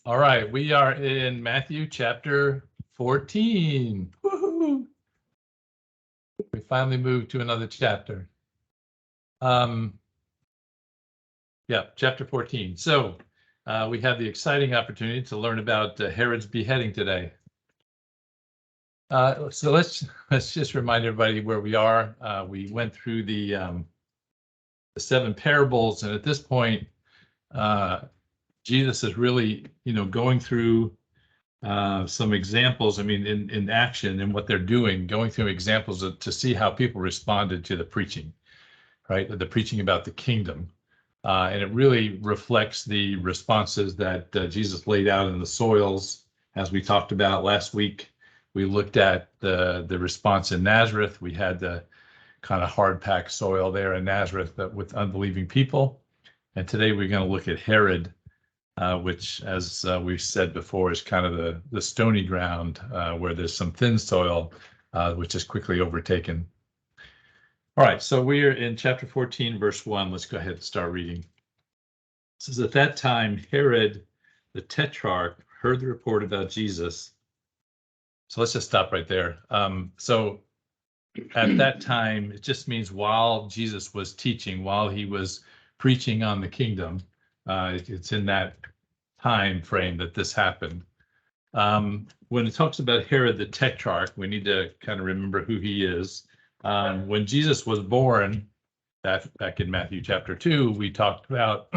All right, we are in Matthew chapter 14. Woo-hoo. We finally moved to another chapter. Chapter 14. So we have the exciting opportunity to learn about Herod's beheading today. So let's just remind everybody where we are. We went through the 7 parables, and at this point, Jesus is really, going through some examples. I mean, in action and what they're doing, going through examples to see how people responded to the preaching, right? The preaching about the kingdom. And it really reflects the responses that Jesus laid out in the soils. As we talked about last week, we looked at the response in Nazareth. We had the kind of hard-packed soil there in Nazareth with unbelieving people. And today we're going to look at Herod, which, as we've said before, is kind of the stony ground where there's some thin soil, which is quickly overtaken. All right, so we're in chapter 14, verse 1. Let's go ahead and start reading. It says, at that time, Herod the Tetrarch heard the report about Jesus. So let's just stop right there. So at that time, it just means while Jesus was teaching, while he was preaching on the kingdom. It's in that time frame that this happened. When it talks about Herod the Tetrarch, we need to kind of remember who he is. When Jesus was born, back in Matthew chapter 2, we talked about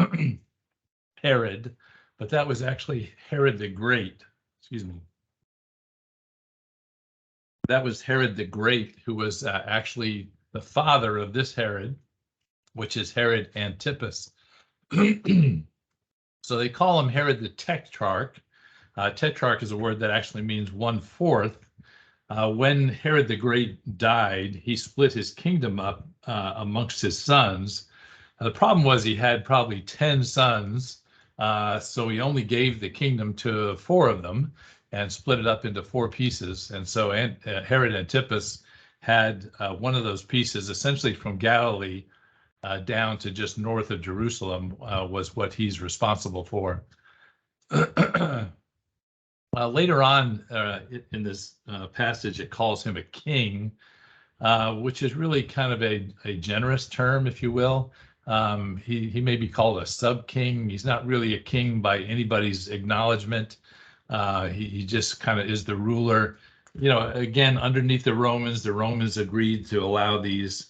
Herod, but that was actually Herod the Great. Excuse me. That was Herod the Great, who was actually the father of this Herod, which is Herod Antipas. So they call him Herod the Tetrarch. Tetrarch is a word that actually means 1/4. When Herod the Great died, he split his kingdom up amongst his sons. The problem was he had probably 10 sons, so he only gave the kingdom to 4 of them and split it up into 4 pieces. And so Herod Antipas had one of those pieces, essentially from Galilee down to just north of Jerusalem, was what he's responsible for. Later on in this passage, it calls him a king, which is really kind of a generous term, if you will. He may be called a sub-king. He's not really a king by anybody's acknowledgement. He just kind of is the ruler. Again, underneath the Romans agreed to allow this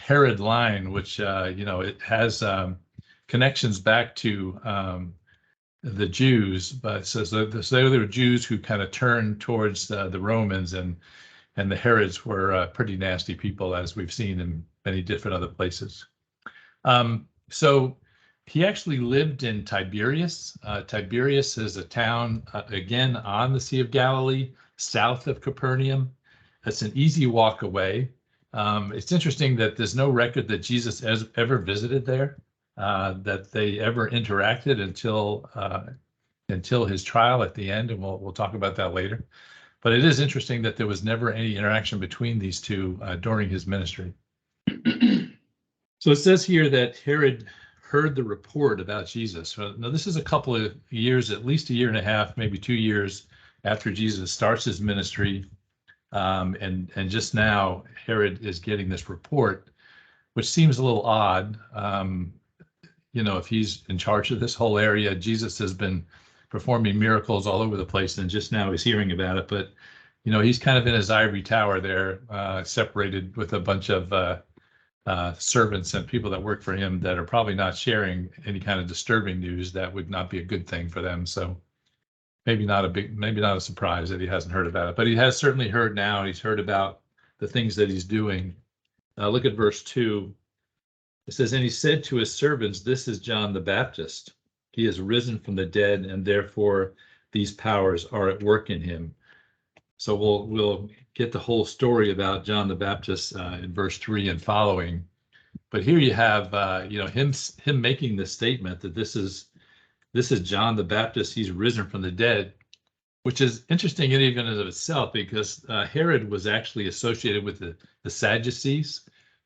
Herod line, which it has connections back to the Jews, but so there were Jews who kind of turned towards the Romans, and the Herods were pretty nasty people, as we've seen in many different other places. So he actually lived in Tiberias. Tiberias is a town, again, on the Sea of Galilee, south of Capernaum. It's an easy walk away. It's interesting that there's no record that Jesus ever visited there, that they ever interacted until his trial at the end, and we'll talk about that later. But it is interesting that there was never any interaction between these two during his ministry. So it says here that Herod heard the report about Jesus. Now, this is a couple of years, at least a year and a half, maybe 2 years after Jesus starts his ministry. And just now, Herod is getting this report, which seems a little odd. If he's in charge of this whole area, Jesus has been performing miracles all over the place, and just now he's hearing about it. But, he's kind of in his ivory tower there, separated with a bunch of servants and people that work for him that are probably not sharing any kind of disturbing news. That would not be a good thing for them. So maybe not a surprise that he hasn't heard about it, but he has certainly heard now. He's heard about the things that he's doing. Look at verse 2. It says, and he said to his servants, this is John the Baptist. He is risen from the dead, and therefore these powers are at work in him. So we'll get the whole story about John the Baptist in verse 3 and following. But here you have him making the statement that this is John the Baptist. He's risen from the dead, which is interesting in even of itself, because Herod was actually associated with the Sadducees.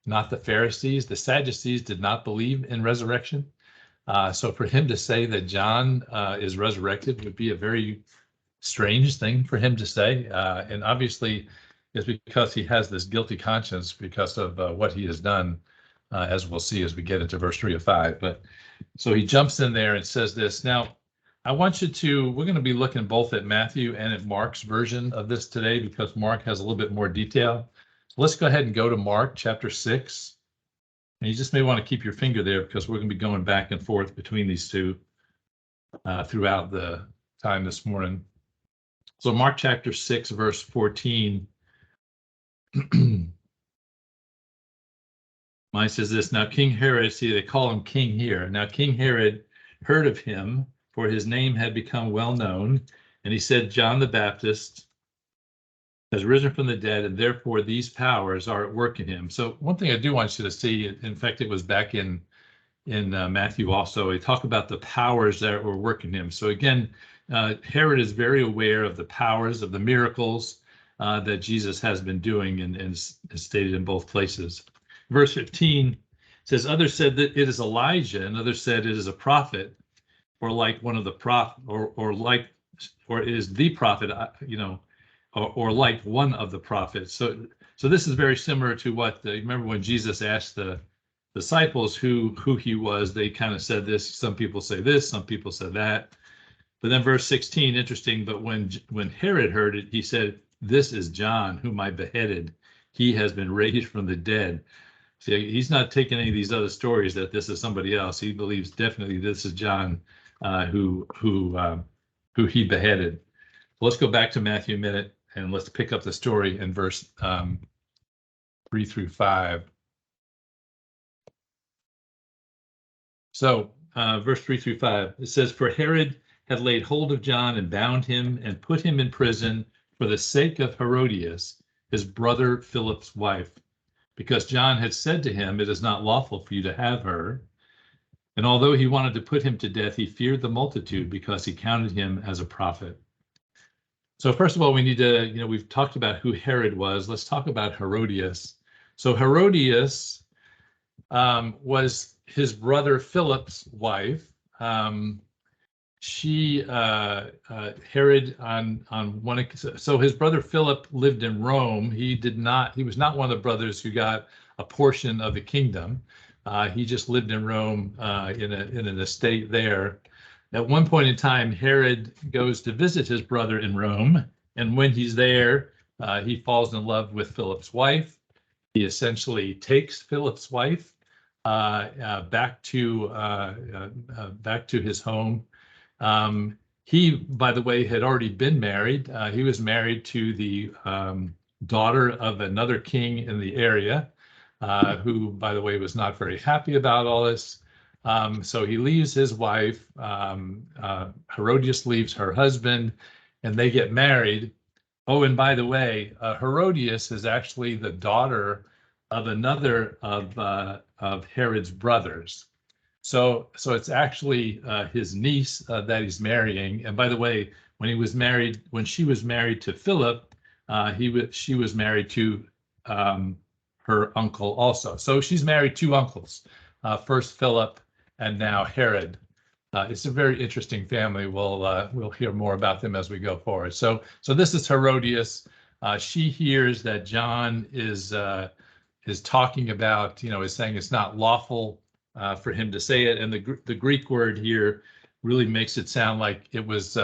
not the Pharisees. The Sadducees did not believe in resurrection. So for him to say that John is resurrected would be a very strange thing for him to say. And obviously, it's because he has this guilty conscience because of what he has done, as we'll see as we get into verse 3 of 5. But so he jumps in there and says this. Now, I want you to, we're going to be looking both at Matthew and at Mark's version of this today because Mark has a little bit more detail. So let's go ahead and go to Mark chapter 6. And you just may want to keep your finger there because we're going to be going back and forth between these two throughout the time this morning. So Mark chapter 6, verse 14. Mine says this, now King Herod, see they call him king here. Now King Herod heard of him, for his name had become well known, and he said, John the Baptist has risen from the dead, and therefore these powers are at work in him. So one thing I do want you to see, in fact, it was back in Matthew also, he talked about the powers that were working him. So again, Herod is very aware of the powers of the miracles that Jesus has been doing and is stated in both places. Verse 15 says, others said that it is Elijah, and others said it is a prophet, or like one of the prophet, or is the prophet, or like one of the prophets. So this is very similar to what remember when Jesus asked the disciples who he was, they kind of said this. Some people say this, some people said that. But then verse 16, interesting, but when Herod heard it, he said, this is John, whom I beheaded. He has been raised from the dead. See, he's not taking any of these other stories that this is somebody else. He believes definitely this is John, who he beheaded. Let's go back to Matthew a minute and let's pick up the story in verse 3 through 5. So verse 3 through 5, it says, for Herod had laid hold of John and bound him and put him in prison for the sake of Herodias, his brother Philip's wife, because John had said to him, it is not lawful for you to have her. And although he wanted to put him to death, he feared the multitude because he counted him as a prophet. So first of all, we need to, we've talked about who Herod was. Let's talk about Herodias. So Herodias was his brother Philip's wife. Herod on one, so his brother Philip lived in Rome. He was not one of the brothers who got a portion of the kingdom. He just lived in Rome in an estate there. At one point in time, Herod goes to visit his brother in Rome, and when he's there, he falls in love with Philip's wife. He essentially takes Philip's wife back to his home. He, by the way, had already been married. He was married to the daughter of another king in the area, who, by the way, was not very happy about all this. So he leaves his wife. Herodias leaves her husband, and they get married. Oh, and by the way, Herodias is actually the daughter of another of Herod's brothers. So it's actually his niece that he's marrying. And by the way, when she was married to Philip, she was married to her uncle also. So she's married two uncles, first Philip and now Herod. It's a very interesting family. We'll hear more about them as we go forward. So this is Herodias. She hears that John is talking about, is saying it's not lawful for him to say it, and the Greek word here really makes it sound like it was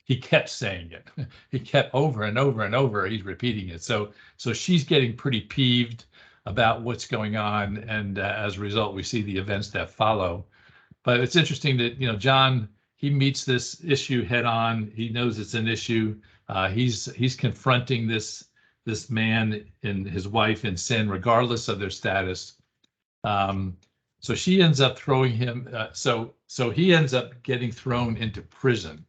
he kept saying it. He kept over and over and over. He's repeating it. So she's getting pretty peeved about what's going on, and as a result, we see the events that follow. But it's interesting that John, he meets this issue head on. He knows it's an issue. He's confronting this man and his wife in sin, regardless of their status. So she ends up throwing him. So he ends up getting thrown into prison.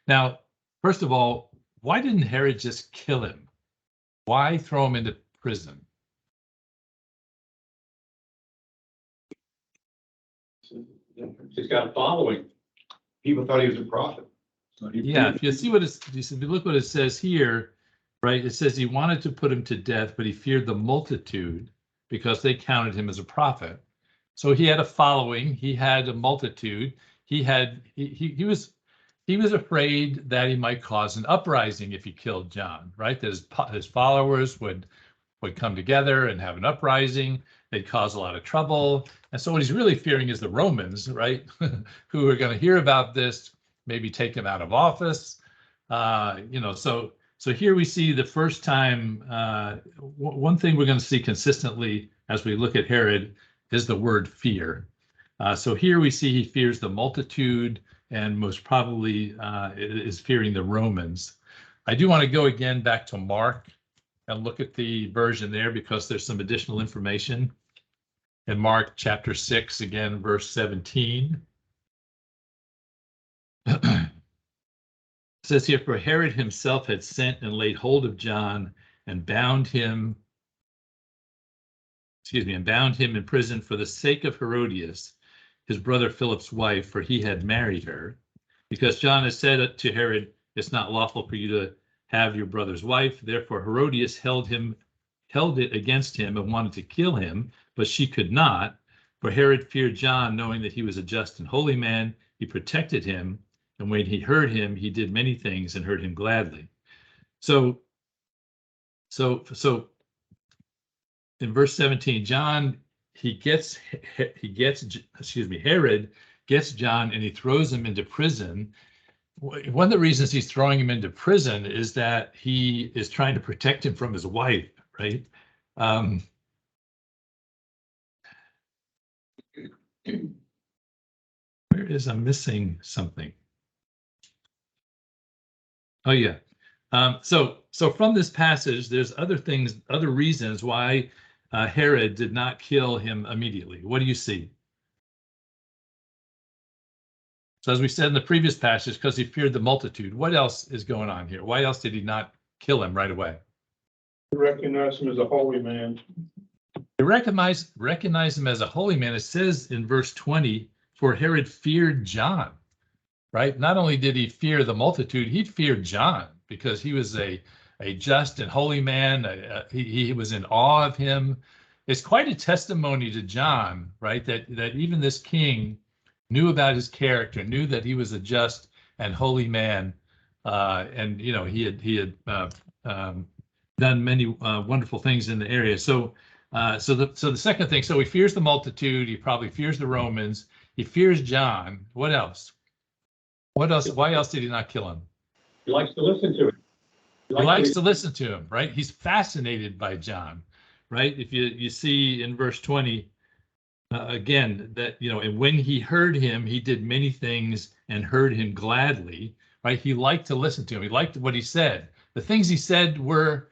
Now, first of all, why didn't Herod just kill him? Why throw him into prison? He's got a following. People thought he was a prophet. So if you look what it says here, right? It says he wanted to put him to death, but he feared the multitude because they counted him as a prophet. So he had a following, he had a multitude, he was afraid that he might cause an uprising if he killed John, right? That his followers would come together and have an uprising. They'd cause a lot of trouble. And so what he's really fearing is the Romans, right? Who are going to hear about this, maybe take him out of office. So here we see the first time, one thing we're going to see consistently as we look at Herod is the word fear. So here we see he fears the multitude and most probably is fearing the Romans. I do want to go again back to Mark and look at the version there because there's some additional information. In Mark chapter 6, again, verse 17. It says here, for Herod himself had sent and laid hold of John and bound him in prison for the sake of Herodias, his brother Philip's wife, for he had married her. Because John had said to Herod, it's not lawful for you to have your brother's wife. Therefore Herodias held it against him and wanted to kill him, but she could not. For Herod feared John, knowing that he was a just and holy man. He protected him, and when he heard him, he did many things and heard him gladly. So in verse 17, Herod gets John and he throws him into prison. One of the reasons he's throwing him into prison is that he is trying to protect him from his wife, right? Where is I'm missing something? Oh yeah. So from this passage, there's other reasons why Herod did not kill him immediately. What do you see? So as we said in the previous passage, because he feared the multitude, what else is going on here? Why else did he not kill him right away? To recognize him as a holy man. To recognize him as a holy man, it says in verse 20, for Herod feared John, right? Not only did he fear the multitude, he feared John because he was a just and holy man. He was in awe of him. It's quite a testimony to John, right? That even this king knew about his character, knew that he was a just and holy man, and he had done many wonderful things in the area. So the second thing, so he fears the multitude. He probably fears the Romans. He fears John. What else? What else? Why else did he not kill him? He likes to listen to it. He likes to listen to him, right? He's fascinated by John, right? If you see in verse 20, again, that, and when he heard him, he did many things and heard him gladly, right? He liked to listen to him. He liked what he said. The things he said were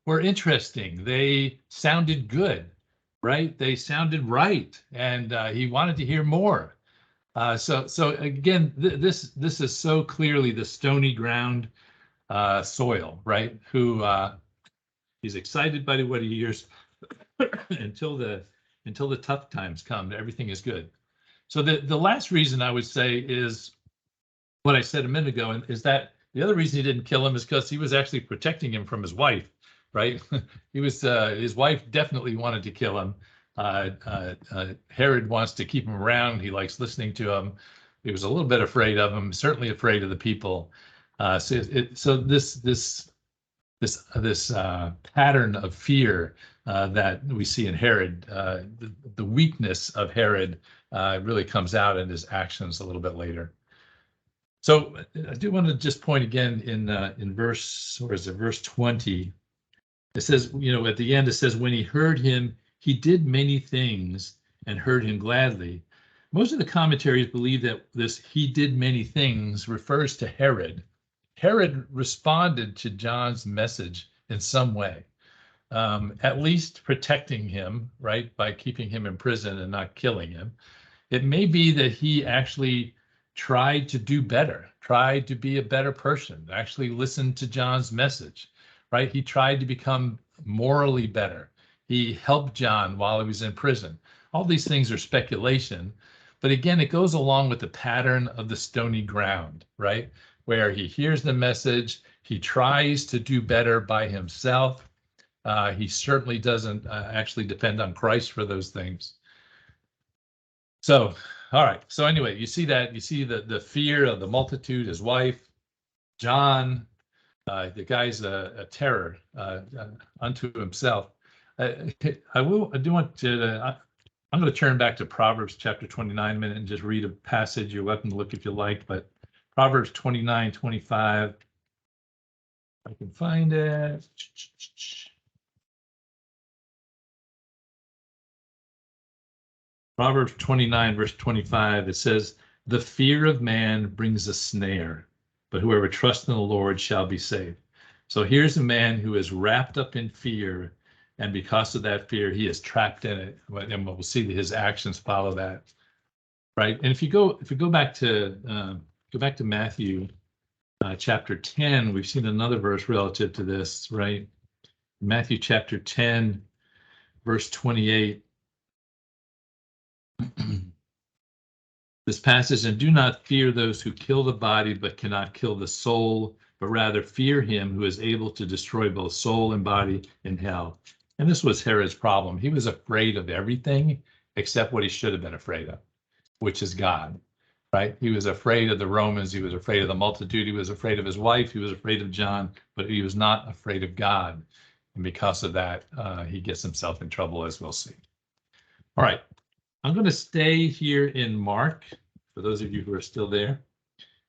interesting. They sounded good, right? They sounded right. And he wanted to hear more. So again, this is so clearly the stony ground soil, right? Who he's excited by what he hears until the tough times come. Everything is good. So the last reason I would say is what I said a minute ago, is that the other reason he didn't kill him is because he was actually protecting him from his wife, right? His wife definitely wanted to kill him. Herod wants to keep him around. He likes listening to him. He was a little bit afraid of him, certainly afraid of the people. So this pattern of fear that we see in Herod, the weakness of Herod really comes out in his actions a little bit later. So I do want to just point again in verse 20. It says, at the end, it says, when he heard him, he did many things and heard him gladly. Most of the commentaries believe that this he did many things refers to Herod. Herod responded to John's message in some way, at least protecting him, right, by keeping him in prison and not killing him. It may be that he actually tried to do better, tried to be a better person, actually listened to John's message, right? He tried to become morally better. He helped John while he was in prison. All these things are speculation, but again, it goes along with the pattern of the stony ground, right? Where he hears the message, he tries to do better by himself, He certainly doesn't actually depend on Christ for those things. So, all right. So anyway, you see the fear of the multitude, his wife, John, the guy's a terror unto himself. I do want to, I'm going to turn back to Proverbs chapter 29 a minute and just read a passage. You're welcome to look if you like, but Proverbs 29:25. I can find it. Proverbs 29, verse 25, it says, "The fear of man brings a snare, but whoever trusts in the Lord shall be saved." So here's a man who is wrapped up in fear, and because of that fear, he is trapped in it. And we'll see that his actions follow that, right? And if you go back to Matthew chapter 10, we've seen another verse relative to this, right? Matthew chapter 10, verse 28. This passage, "And do not fear those who kill the body, but cannot kill the soul, but rather fear him who is able to destroy both soul and body in hell." And this was Herod's problem. He was afraid of everything except what he should have been afraid of, which is God, right? He was afraid of the Romans. He was afraid of the multitude. He was afraid of his wife. He was afraid of John, but he was not afraid of God. And because of that, he gets himself in trouble, as we'll see. All right. I'm going to stay here in Mark, for those of you who are still there.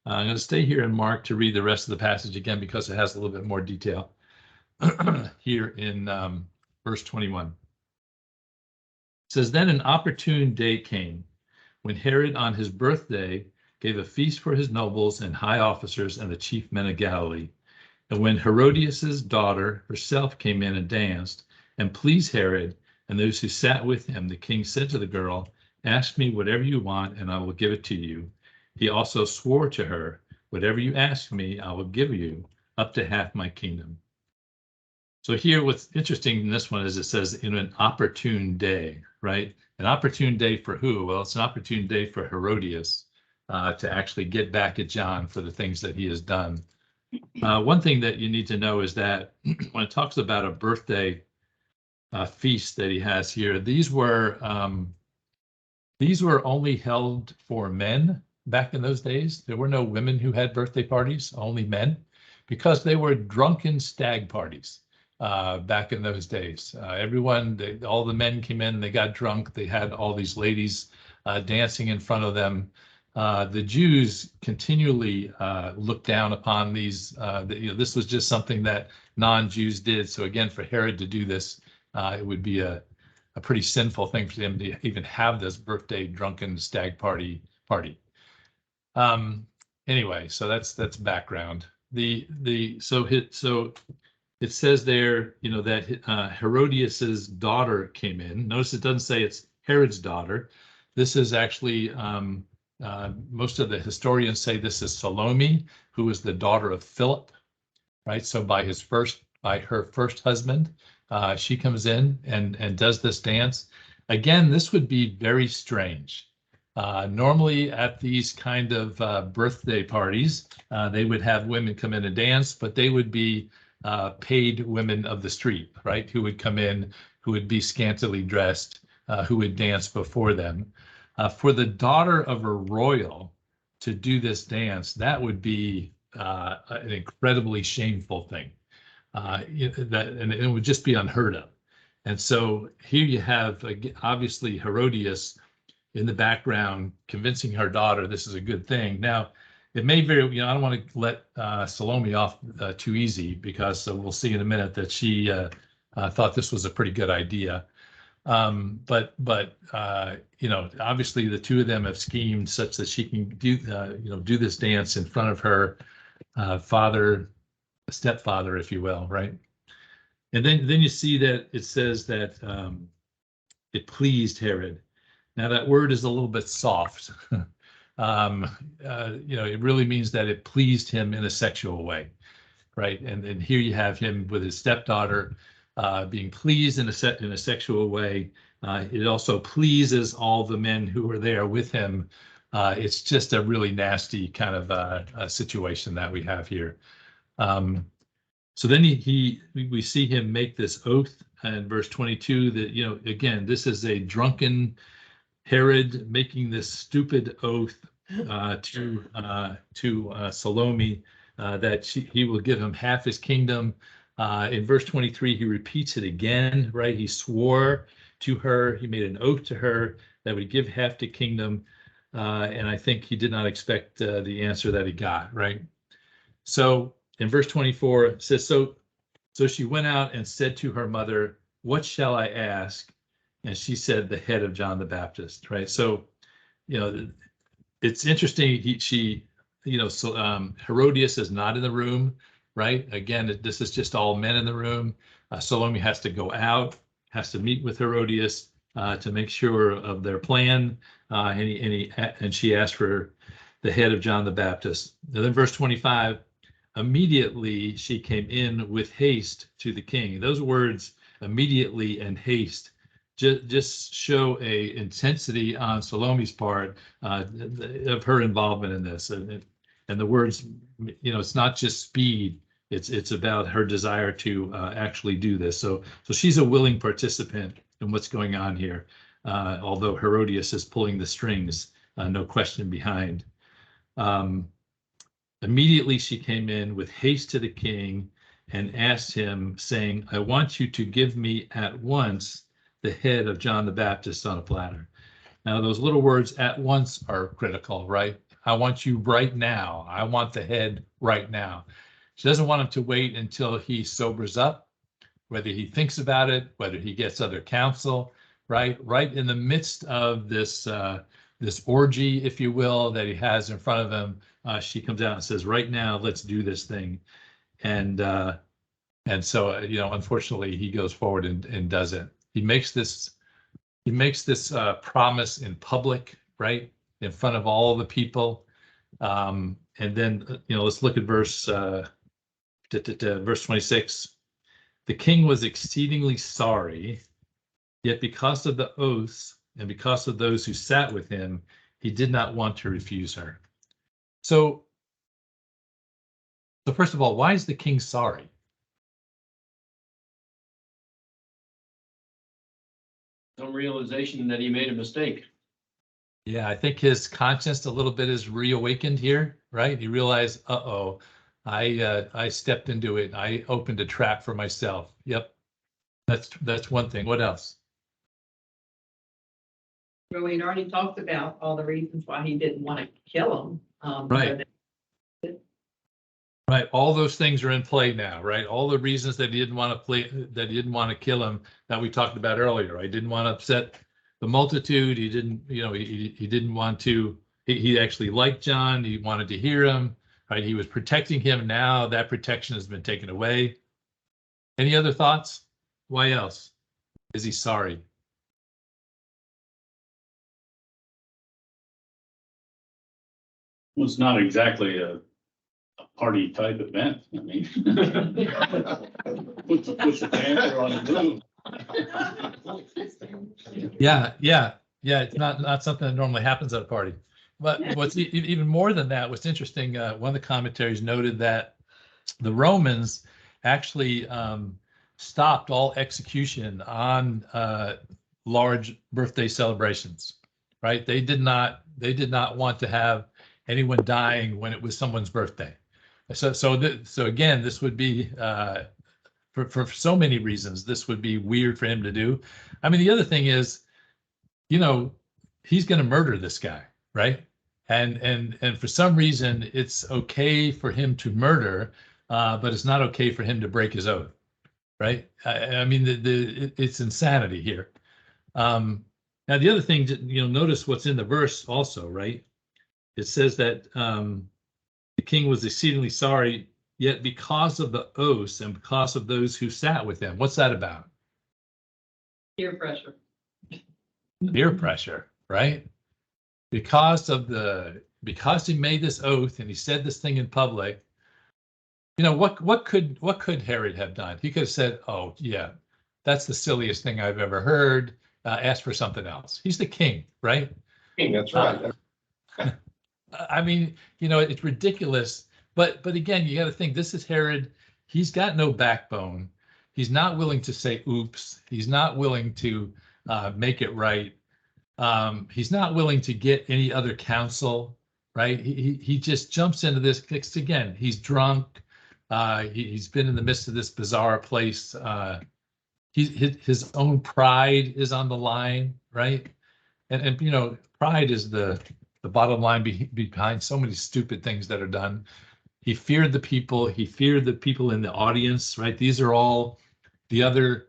I'm going to stay here in Mark to read the rest of the passage again because it has a little bit more detail here in verse 21. It says, "Then an opportune day came when Herod on his birthday gave a feast for his nobles and high officers and the chief men of Galilee. And when Herodias's daughter herself came in and danced and pleased Herod and those who sat with him, the king said to the girl, 'Ask me whatever you want, and I will give it to you.' He also swore to her, 'Whatever you ask me, I will give you, up to half my kingdom.'" So here, what's interesting in this one is it says, "in an opportune day," right? An opportune day for who? Well, it's an opportune day for Herodias to actually get back at John for the things that he has done. One thing that you need to know is that when it talks about a birthday feast that he has here, these were only held for men back in those days. There were no women who had birthday parties, only men, because they were drunken stag parties back in those days. All the men came in, they got drunk, they had all these ladies dancing in front of them. The Jews continually looked down upon these. This was just something that non-Jews did. So again, for Herod to do this, it would be a pretty sinful thing for them to even have this birthday drunken stag party. Anyway, so that's background. So it says there, that Herodias's daughter came in. Notice it doesn't say it's Herod's daughter. This is actually most of the historians say this is Salome, who was the daughter of Philip, right? So by her first husband, she comes in and does this dance. Again, this would be very strange. Normally at these kind of birthday parties, they would have women come in and dance, but they would be paid women of the street, right? Who would come in, who would be scantily dressed, who would dance before them. For the daughter of a royal to do this dance, that would be an incredibly shameful thing. And it would just be unheard of. And so here you have, obviously, Herodias in the background convincing her daughter this is a good thing. Now, it may I don't want to let Salome off too easy, because we'll see in a minute that she thought this was a pretty good idea. But obviously the two of them have schemed such that she can do this dance in front of her stepfather, if you will, right? And then you see that it says that it pleased Herod. Now that word is a little bit soft. It really means that it pleased him in a sexual way, right? And here you have him with his stepdaughter being pleased in a sexual way. It also pleases all the men who are there with him. It's just a really nasty kind of situation that we have here. So then we see him make this oath in verse 22 that, you know, again, this is a drunken Herod making this stupid oath to Salome that he will give him half his kingdom. In verse 23, he repeats it again, right? He swore to her, he made an oath to her that would give half the kingdom. And I think he did not expect the answer that he got, right? So in verse 24, it says, so she went out and said to her mother, "What shall I ask?" And she said, "The head of John the Baptist," right? So, you know, it's interesting. Herodias is not in the room, right? Again, this is just all men in the room. Salome has to go out, has to meet with Herodias to make sure of their plan. And she asked for the head of John the Baptist. And then verse 25, immediately she came in with haste to the king. Those words, immediately and haste, just show a intensity on Salome's part of her involvement in this. And the words, you know, it's not just speed, it's about her desire to actually do this. So she's a willing participant in what's going on here, although Herodias is pulling the strings, no question behind. Immediately she came in with haste to the king and asked him, saying, "I want you to give me at once the head of John the Baptist on a platter." Now, those little words "at once" are critical, right? I want you right now. I want the head right now. She doesn't want him to wait until he sobers up, whether he thinks about it, whether he gets other counsel, right? Right in the midst of this orgy, if you will, that he has in front of him, she comes out and says, "Right now, let's do this thing." And so, you know, unfortunately, he goes forward and does it. He makes this promise in public, right, in front of all the people. And then, you know, let's look at verse 26. The king was exceedingly sorry, yet because of the oaths and because of those who sat with him, he did not want to refuse her. So first of all, why is the king sorry? Some realization that he made a mistake. Yeah, I think his conscience a little bit is reawakened here, right? He realized, uh-oh, I stepped into it. I opened a trap for myself. Yep, that's one thing. What else? Well, we'd already talked about all the reasons why he didn't want to kill him. Right. Right. All those things are in play now, right? All the reasons that he didn't want to kill him that we talked about earlier. I didn't want to upset the multitude. He didn't, you know, he didn't want to, he actually liked John. He wanted to hear him, right? He was protecting him. Now that protection has been taken away. Any other thoughts? Why else is he sorry? Well, it's not exactly a party type event. I mean, puts the panther on the move. Yeah. It's not something that normally happens at a party. But what's even more than that, what's interesting, one of the commentaries noted that the Romans actually stopped all execution on large birthday celebrations, right? They did not want to have anyone dying when it was someone's birthday. So again, this would be for so many reasons, this would be weird for him to do. I mean, the other thing is, you know, he's going to murder this guy, right? And for some reason, it's okay for him to murder, but it's not okay for him to break his oath, right? I mean, it's insanity here. Now, the other thing, you know, notice what's in the verse also, right? It says that the king was exceedingly sorry, yet because of the oaths and because of those who sat with him. What's that about? Peer pressure. Peer pressure, right? Because he made this oath and he said this thing in public. You know, what could Herod have done? He could have said, "Oh yeah, that's the silliest thing I've ever heard. Ask for something else." He's the king, right? King, that's right. I mean, you know, it's ridiculous. But again, you got to think this is Herod. he's got no backbone. He's not willing to say oops. He's not willing to make it right. He's not willing to get any other counsel, right? He just jumps into this. Again, he's drunk. He's been in the midst of this bizarre place. His own pride is on the line, right? And you know, pride is the bottom line behind so many stupid things that are done. He feared the people. He feared the people in the audience, right? These are all the other,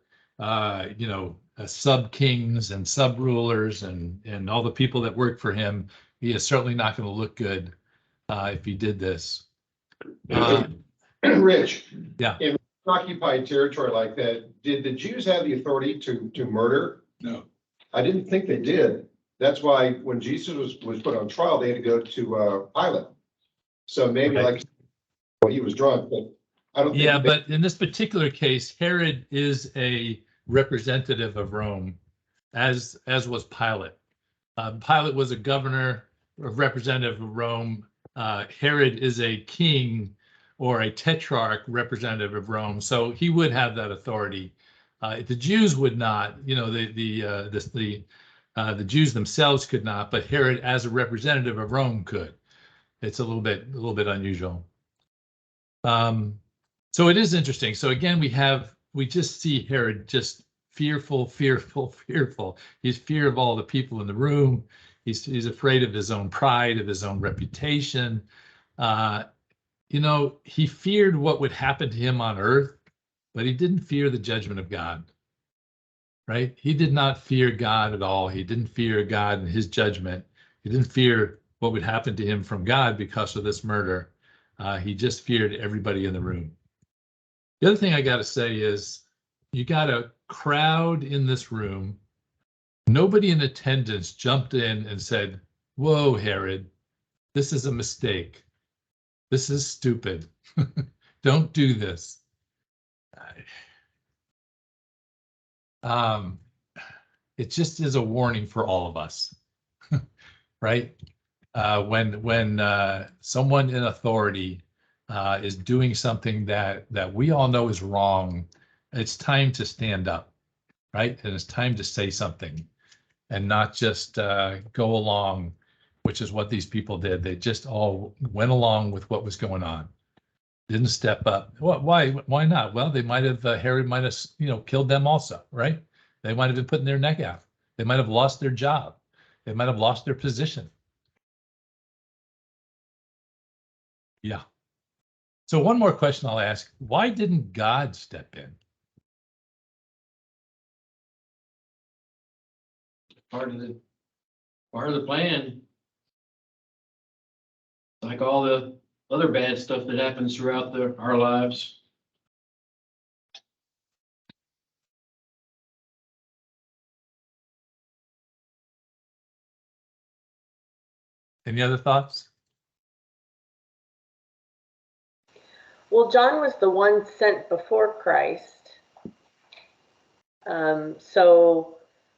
you know, sub kings and sub rulers and all the people that work for him. He is certainly not going to look good if he did this. Rich. Yeah. In occupied territory like that, did the Jews have the authority to murder? No. I didn't think they did. That's why when Jesus was put on trial, they had to go to Pilate. So maybe Right. like, well, he was drunk, but I don't think. Yeah, but in this particular case, Herod is a representative of Rome, as was Pilate. Pilate was a governor, a representative of Rome. Herod is a king or a tetrarch, representative of Rome. So he would have that authority. The Jews would not. You know, the Jews themselves could not, but Herod, as a representative of Rome, could. It's a little bit unusual. So it is interesting. So again, we just see Herod just fearful. He's fear of all the people in the room. He's afraid of his own pride, of his own reputation. You know, he feared what would happen to him on earth, but he didn't fear the judgment of God. Right? He did not fear God at all. He didn't fear God and his judgment. He didn't fear what would happen to him from God because of this murder. He just feared everybody in the room. The other thing I got to say is you got a crowd in this room. Nobody in attendance jumped in and said, "Whoa, Herod, this is a mistake. This is stupid. Don't do this." It just is a warning for all of us, right? When someone in authority is doing something that we all know is wrong, it's time to stand up, right? And it's time to say something and not just go along, which is what these people did. They just all went along with what was going on, didn't step up. Why not? Well, they might have, Herod might have, you know, killed them also, right? They might have been putting their neck out. They might have lost their job. They might have lost their position. Yeah. So one more question I'll ask, why didn't God step in? Part of the plan. Like all the other bad stuff that happens throughout our lives. Any other thoughts? Well, John was the one sent before Christ. So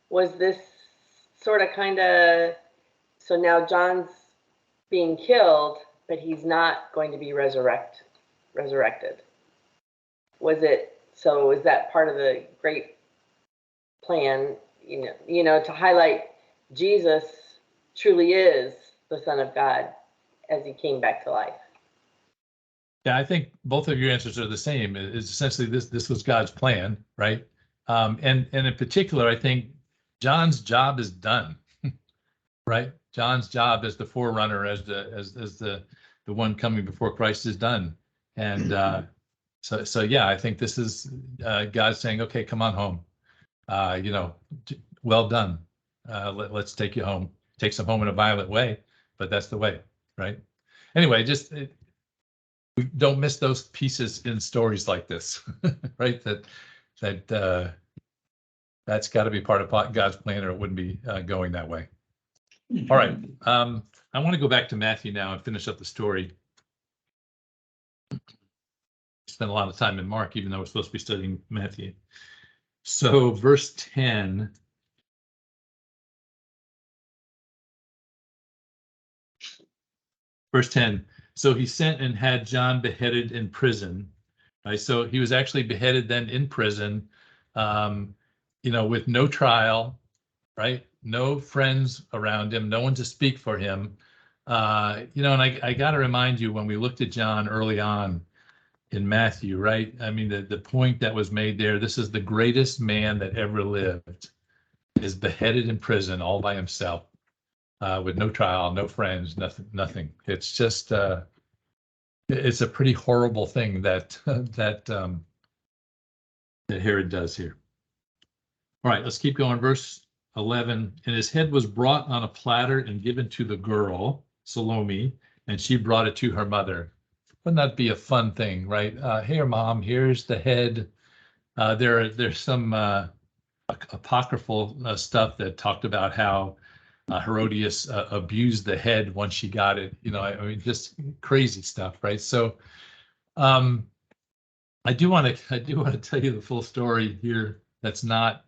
was this sort of so now John's being killed, but he's not going to be resurrected. Was that part of the great plan, you know, to highlight Jesus truly is the Son of God as he came back to life? Yeah, I think both of your answers are the same. It's essentially this was God's plan, right? And in particular, I think John's job is done, right? John's job as the forerunner, as the one coming before Christ is done. And so yeah, I think this is God saying, okay, come on home. You know, well done. Let's take you home. Takes them home in a violent way, but that's the way, right? Anyway, we don't miss those pieces in stories like this, right? That's got to be part of God's plan, or it wouldn't be going that way. All right, I want to go back to Matthew now and finish up the story. Spent a lot of time in Mark, even though we're supposed to be studying Matthew. So verse 10. Verse 10, so he sent and had John beheaded in prison. right? So he was actually beheaded then in prison, with no trial, right? No friends around him, no one to speak for him. And I got to remind you, when we looked at John early on in Matthew, right? I mean, the point that was made there, this is the greatest man that ever lived, is beheaded in prison all by himself, with no trial, no friends, nothing. It's just, it's a pretty horrible thing that that Herod does here. All right, let's keep going. Verse 11, and his head was brought on a platter and given to the girl, Salome, and she brought it to her mother. Wouldn't that be a fun thing, right? Here, Mom, here's the head. There's some apocryphal stuff that talked about how Herodias abused the head once she got it. I mean, just crazy stuff, right? So, I do want to tell you the full story here. That's not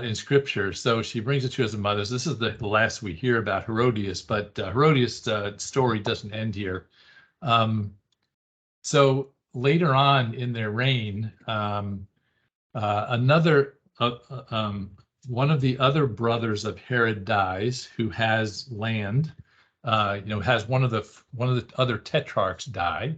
in scripture. So she brings it to his mother. This is the last we hear about Herodias, but Herodias' story doesn't end here. So later on in their reign, one of the other brothers of Herod dies, who has land. Has one of the other tetrarchs die.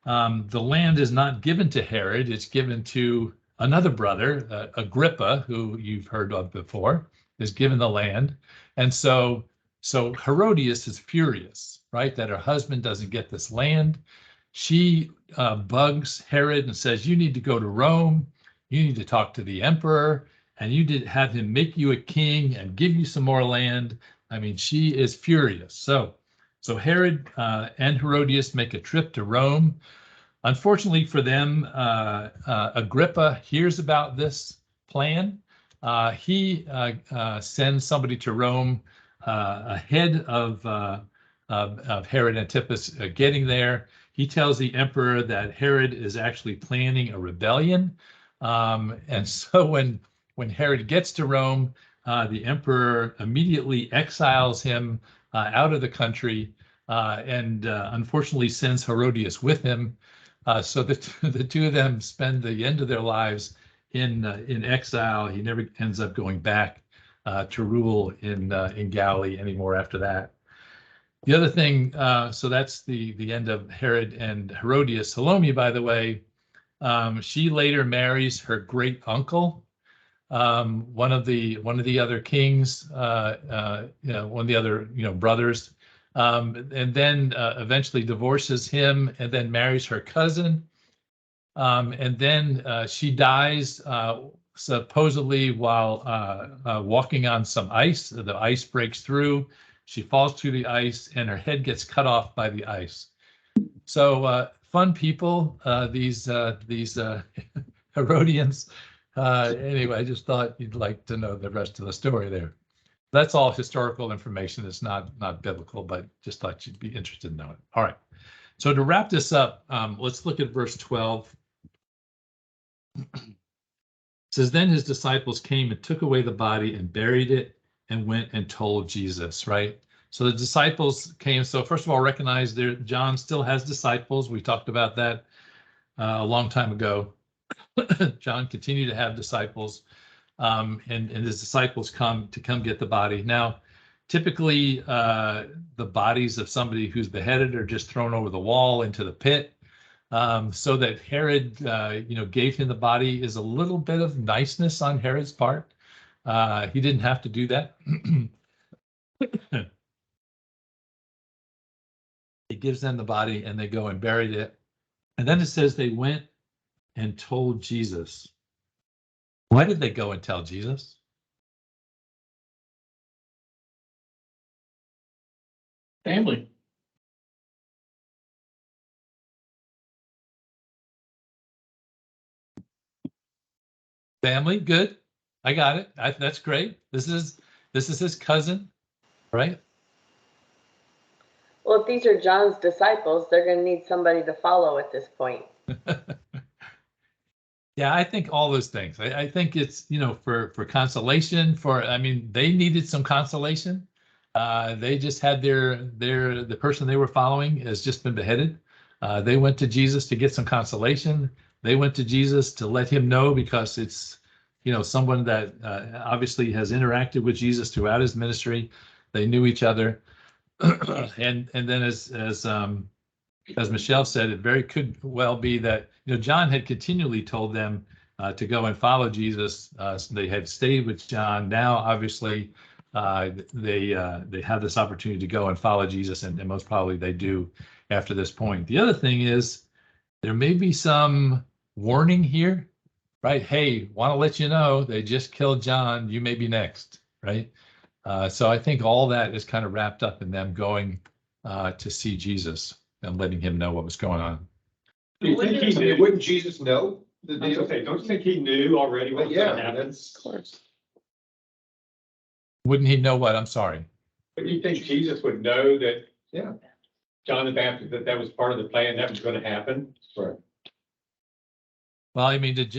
The land is not given to Herod; it's given to another brother, Agrippa, who you've heard of before, is given the land. And so Herodias is furious, right, that her husband doesn't get this land. She bugs Herod and says, you need to go to Rome, you need to talk to the emperor, and you did have him make you a king and give you some more land. I mean, she is furious. So Herod and Herodias make a trip to Rome. Unfortunately for them, Agrippa hears about this plan. He sends somebody to Rome ahead of Herod Antipas getting there. He tells the emperor that Herod is actually planning a rebellion. And so when Herod gets to Rome, the emperor immediately exiles him out of the country, and unfortunately sends Herodias with him. So the two of them spend the end of their lives in exile. He never ends up going back to rule in Galilee anymore after that. The other thing, so that's the end of Herod and Herodias. Salome, by the way, she later marries her great uncle, one of the other kings, one of the other brothers. And then eventually divorces him and then marries her cousin. And then she dies supposedly while walking on some ice. The ice breaks through. She falls through the ice and her head gets cut off by the ice. So fun people, these Herodians. Anyway, I just thought you'd like to know the rest of the story there. That's all historical information. It's not biblical, but just thought you'd be interested in knowing. All right. So to wrap this up, let's look at verse 12. It says, then his disciples came and took away the body and buried it and went and told Jesus, right? So the disciples came. So first of all, recognize there, John still has disciples. We talked about that a long time ago. John continued to have disciples. And his disciples come get the body. Now, typically, the bodies of somebody who's beheaded are just thrown over the wall into the pit. So that Herod, gave him the body is a little bit of niceness on Herod's part. He didn't have to do that. He gives them the body and they go and buried it. And then it says they went and told Jesus. Why did they go and tell Jesus? Family. Family, good. I got it. That's great. This is his cousin, right? Well, if these are John's disciples, they're going to need somebody to follow at this point. Yeah, I think all those things. I think it's, for consolation, they needed some consolation. They just had the person they were following has just been beheaded. They went to Jesus to get some consolation. They went to Jesus to let him know, because it's, someone that obviously has interacted with Jesus throughout his ministry. They knew each other. And then as Michelle said, it very could well be that, John had continually told them to go and follow Jesus. So they had stayed with John. Now, obviously, they have this opportunity to go and follow Jesus, and most probably they do after this point. The other thing is, there may be some warning here, right? Hey, want to let you know they just killed John. You may be next, right? So I think all that is kind of wrapped up in them going to see Jesus and letting him know what was going on. Do you think he knew? Wouldn't Jesus know the I was deal? gonna say, don't you think he knew already what But was yeah, gonna happen? that's, Wouldn't he know what? I'm sorry. But you think Jesus would know that? Yeah. John the Baptist, that was part of the plan, that was gonna happen? right. Well, I mean, did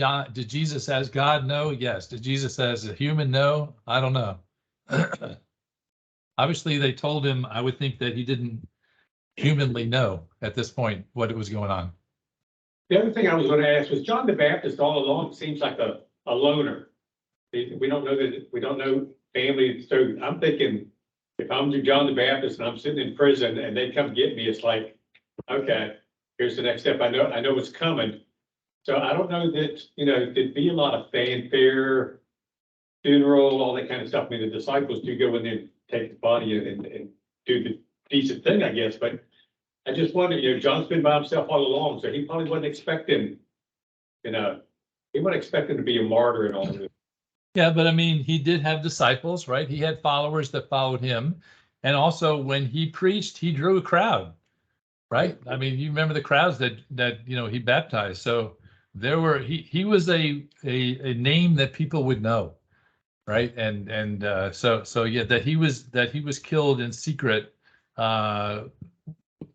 Jesus as God know? Yes. Did Jesus as a human know? I don't know. Obviously, they told him, I would think that he didn't humanly know at this point what was going on. The other thing I was gonna ask was, John the Baptist all along seems like a loner. We don't know that, we don't know family, so I'm thinking, if I'm John the Baptist and I'm sitting in prison and they come get me, it's like, okay, here's the next step. I know what's coming. So I don't know that, there'd be a lot of fanfare, funeral, all that kind of stuff. I mean, the disciples do go in there and take the body and do the decent thing, I guess, but I just wonder, John's been by himself all along, so he probably wasn't expecting, he wasn't expecting to be a martyr and all of this. Yeah, but I mean, he did have disciples, right? He had followers that followed him. And also when he preached, he drew a crowd, right? I mean, you remember the crowds that he baptized. So there were, he was a name that people would know, right? And so yeah, that he was killed in secret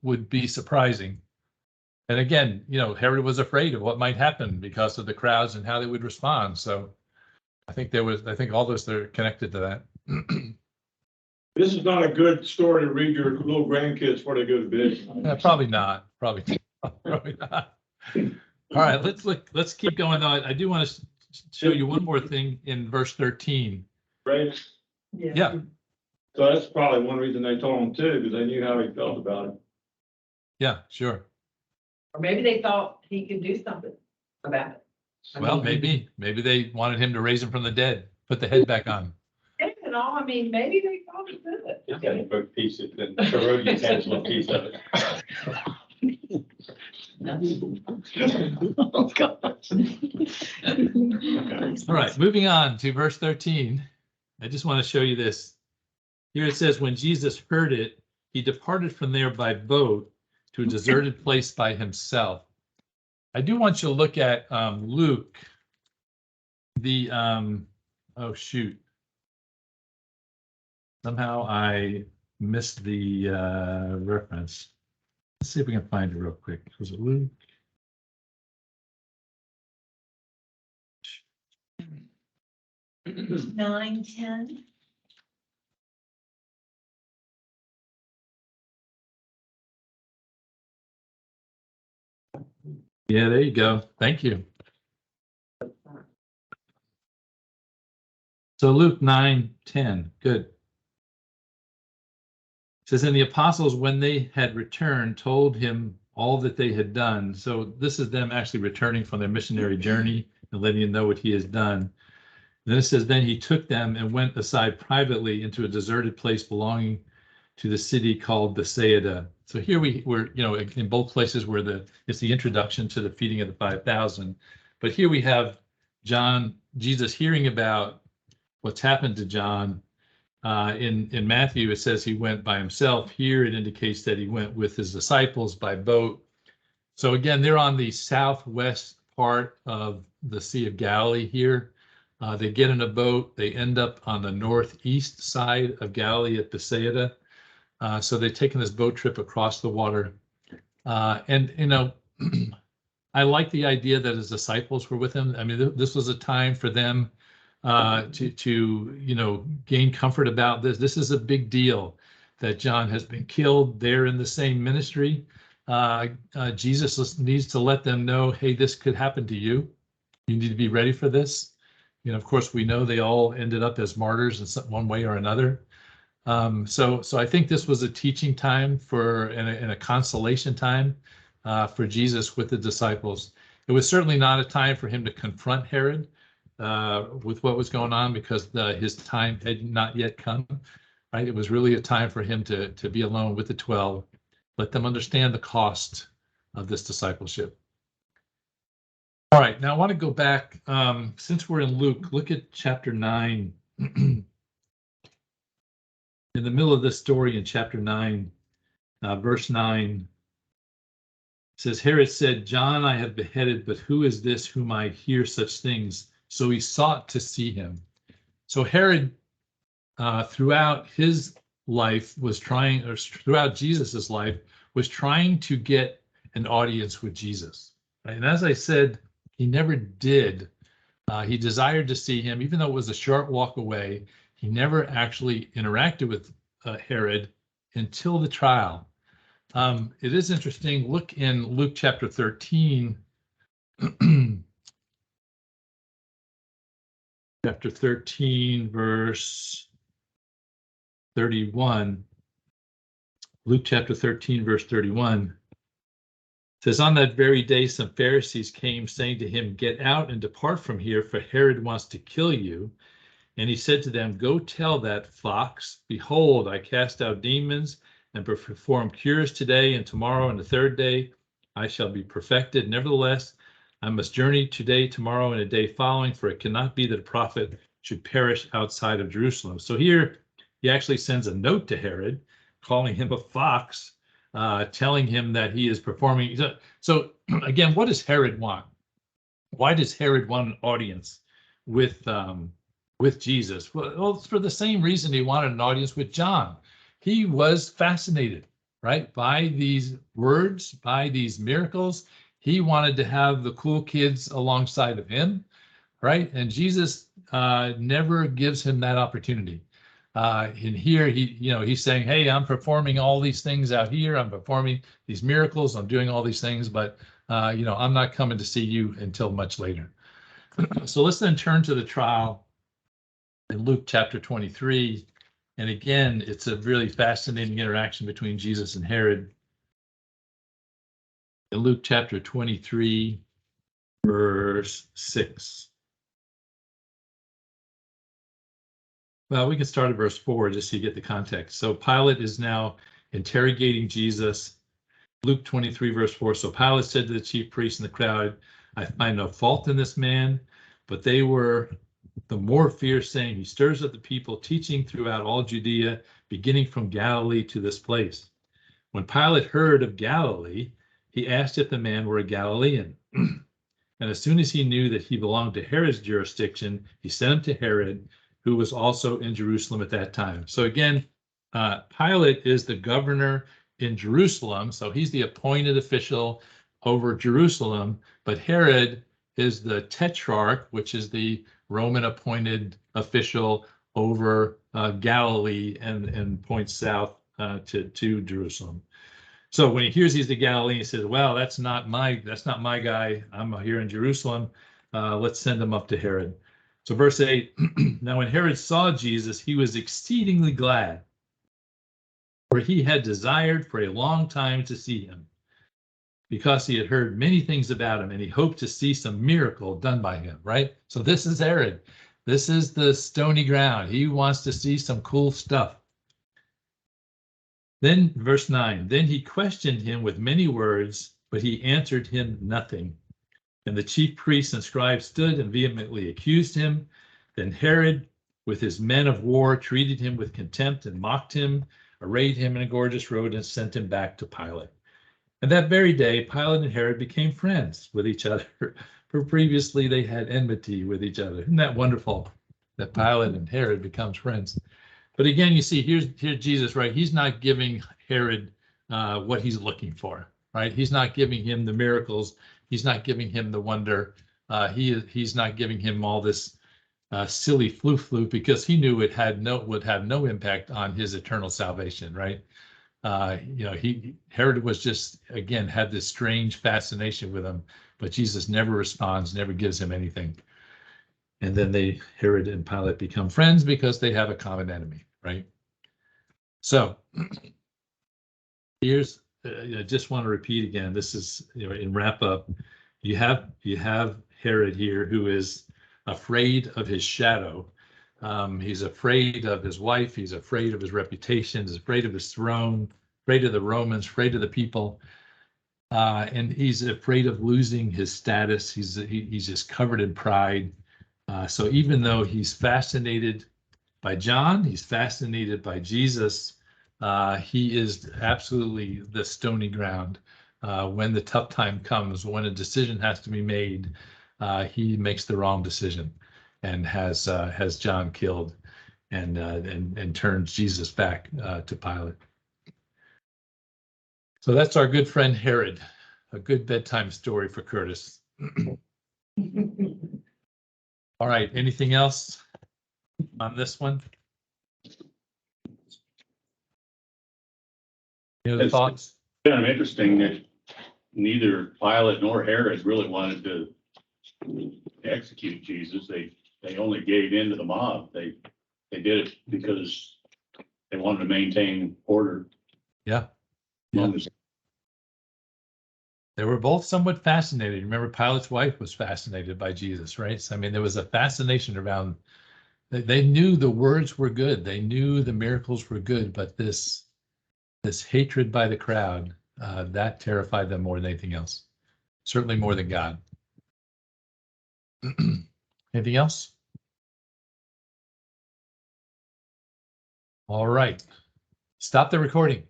would be surprising. And again, Herod was afraid of what might happen because of the crowds and how they would respond. So I think all those are connected to that. This is not a good story to read your little grandkids before they go to bed. Yeah, probably not. Probably not. All right, let's keep going. I do want to show you one more thing in verse 13. Right? Yeah. So that's probably one reason they told him too, because they knew how he felt about it. Yeah, sure. Or maybe they thought he could do something about it. I Well, mean, maybe they wanted him to raise him from the dead, put the head back on. I mean, maybe they thought he could. He's got both pieces, and Herodias has one piece of it. Oh, God. All right, moving on to verse 13. I just want to show you this. Here it says, when Jesus heard it, he departed from there by boat to a deserted place by himself. I do want you to look at Luke, oh shoot. Somehow I missed the reference. Let's see if we can find it real quick. Was it Luke? Nine, 10. Yeah, there you go. Thank you. So Luke 9:10. Good. It says, and the apostles, when they had returned, told him all that they had done. So this is them actually returning from their missionary journey and letting him know what he has done. And then it says, then he took them and went aside privately into a deserted place belonging to the city called Bethsaida. So here we're, in both places where it's the introduction to the feeding of the 5,000. But here we have Jesus hearing about what's happened to John. In Matthew, it says he went by himself. Here it indicates that he went with his disciples by boat. So again, they're on the southwest part of the Sea of Galilee here. They get in a boat. They end up on the northeast side of Galilee at Bethsaida. So they've taken this boat trip across the water. And I like the idea that his disciples were with him. I mean, this was a time for them to gain comfort about this. This is a big deal that John has been killed. They're in the same ministry. Jesus needs to let them know, hey, this could happen to you. You need to be ready for this. You know, of course, we know they all ended up as martyrs in one way or another. So I think this was a teaching time and a consolation time for Jesus with the disciples. It was certainly not a time for him to confront Herod with what was going on, because his time had not yet come. Right? It was really a time for him to be alone with the 12, let them understand the cost of this discipleship. All right, now I want to go back, since we're in Luke, look at chapter 9. In the middle of this story in chapter 9, verse 9, says, Herod said, John I have beheaded, but who is this whom I hear such things? So he sought to see him. So Herod, throughout his life, was trying, or throughout Jesus's life, was trying to get an audience with Jesus. Right? And as I said, he never did. He desired to see him, even though it was a short walk away. He never actually interacted with Herod until the trial. It is interesting. Look in Luke chapter 13. Chapter 13, verse 31. Luke chapter 13, verse 31. Says, on that very day, some Pharisees came, saying to him, get out and depart from here, for Herod wants to kill you. And he said to them, go tell that fox, behold, I cast out demons and perform cures today and tomorrow, and the third day I shall be perfected. Nevertheless, I must journey today, tomorrow, and a day following, for it cannot be that a prophet should perish outside of Jerusalem. So here he actually sends a note to Herod, calling him a fox, telling him that he is performing. So again, what does Herod want? Why does Herod want an audience with Jesus? Well, it's for the same reason he wanted an audience with John. He was fascinated, right, by these words, by these miracles. He wanted to have the cool kids alongside of him, right? And Jesus never gives him that opportunity. In here, he's saying, hey, I'm performing all these things out here. I'm performing these miracles. I'm doing all these things, but I'm not coming to see you until much later. So let's then turn to the trial in Luke chapter 23. And again, it's a really fascinating interaction between Jesus and Herod. In Luke chapter 23, verse 6. Well, we can start at verse 4 just so you get the context. So Pilate is now interrogating Jesus. Luke 23, verse 4. So Pilate said to the chief priests and the crowd, I find no fault in this man, but they were the more fierce, saying, he stirs up the people, teaching throughout all Judea, beginning from Galilee to this place. When Pilate heard of Galilee, he asked if the man were a Galilean. And as soon as he knew that he belonged to Herod's jurisdiction, he sent him to Herod, who was also in Jerusalem at that time. So again, Pilate is the governor in Jerusalem, so he's the appointed official over Jerusalem, but Herod is the tetrarch, which is the Roman appointed official over Galilee and points south to Jerusalem. So when he hears he's the Galilean, he says, well, that's not my guy. I'm here in Jerusalem. Let's send him up to Herod. So verse 8, now when Herod saw Jesus, he was exceedingly glad, for he had desired for a long time to see him, because he had heard many things about him, and he hoped to see some miracle done by him, right? So this is Herod. This is the stony ground. He wants to see some cool stuff. Then verse 9, then he questioned him with many words, but he answered him nothing. And the chief priests and scribes stood and vehemently accused him. Then Herod, with his men of war, treated him with contempt and mocked him, arrayed him in a gorgeous robe, and sent him back to Pilate. And that very day, Pilate and Herod became friends with each other, for previously they had enmity with each other. Isn't that wonderful that Pilate and Herod becomes friends? But again, you see, here's Jesus, right? He's not giving Herod what he's looking for, right? He's not giving him the miracles. He's not giving him the wonder. He's not giving him all this silly flu, because he knew it would have no impact on his eternal salvation, right? Herod was just, again, had this strange fascination with him, but Jesus never responds, never gives him anything. And then Herod and Pilate become friends because they have a common enemy, right? So here's, I just want to repeat again, this is, in wrap up, you have Herod here, who is afraid of his shadow. He's afraid of his wife. He's afraid of his reputation. He's afraid of his throne, afraid of the Romans, afraid of the people. And he's afraid of losing his status. He's just covered in pride. So even though he's fascinated by John, he's fascinated by Jesus, he is absolutely the stony ground. When the tough time comes, when a decision has to be made, he makes the wrong decision and has John killed and turns Jesus back to Pilate. So that's our good friend Herod, a good bedtime story for Curtis. All right, anything else on this one? Any other thoughts? Kind of interesting that neither Pilate nor Herod really wanted to execute Jesus. They only gave in to the mob. They did it because they wanted to maintain order. Yeah. Yeah. They were both somewhat fascinated. Remember, Pilate's wife was fascinated by Jesus, right? So, I mean, there was a fascination around. They knew the words were good. They knew the miracles were good, but this hatred by the crowd, that terrified them more than anything else. Certainly more than God. Anything else? All right. Stop the recording.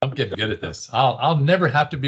I'm getting good at this. I'll never have to be